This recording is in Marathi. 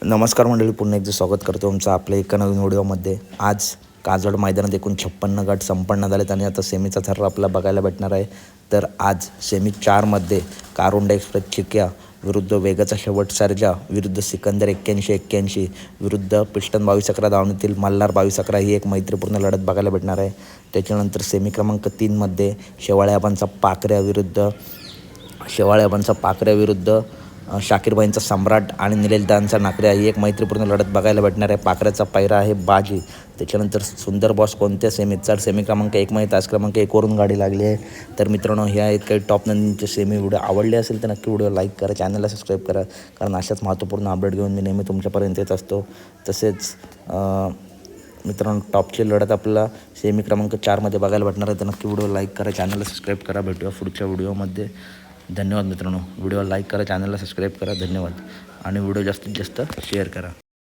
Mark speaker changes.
Speaker 1: नमस्कार मंडळी, पुन्हा एकदा स्वागत करतो तुमचं आपल्या एका नवीन व्हिडिओमध्ये. आज काजोड मैदानात एकूण 56 गट संपन्न झालेत आणि आता सेमीचा थर आपल्याला बघायला भेटणार आहे. तर आज सेमी 4मध्ये कारुंडा एक्सप्रेस चिक्या विरुद्ध वेगाचा शेवट सर्जा विरुद्ध सिकंदर 81-81 विरुद्ध पिस्टन 22-11 धावणीतील मल्हार 22-11 ही एक मैत्रीपूर्ण लढत बघायला भेटणार आहे. त्याच्यानंतर सेमी क्रमांक 3मध्ये शेवाळ्याबांचा पाकऱ्या विरुद्ध शाकीरबाईंचा सम्राट आणि निलेशदांचा नाकऱ्या ही एक मैत्रीपूर्ण लढत बघायला भेटणार आहे. पाकऱ्याचा पायरा आहे बाजी. त्याच्यानंतर सुंदर बॉस कोणत्या सेमीत सेमी क्रमांक 1मध्ये तास क्रमांक 1वरून गाडी लागली आहे. तर मित्रांनो, ह्या आहेत काही टॉप नंदींचे सेमी. व्हिडिओ आवडले असेल तर नक्की व्हिडिओ लाईक करा, चॅनलला सबस्क्राईब करा, कारण अशाच महत्त्वपूर्ण अपडेट घेऊन मी नेहमी तुमच्यापर्यंत येत असतो. तसेच मित्रांनो, टॉपची लढत आपल्याला सेमी क्रमांक 4मध्ये बघायला भेटणार आहे. तर नक्की व्हिडिओ लाईक करा, चॅनलला सबस्क्राईब करा. भेटूया पुढच्या व्हिडिओमध्ये. धन्यवाद मित्रांनो. व्हिडिओ लाईक करा, चॅनलला सबस्क्राईब करा. धन्यवाद आणि व्हिडिओ जास्तीत जास्त शेअर करा.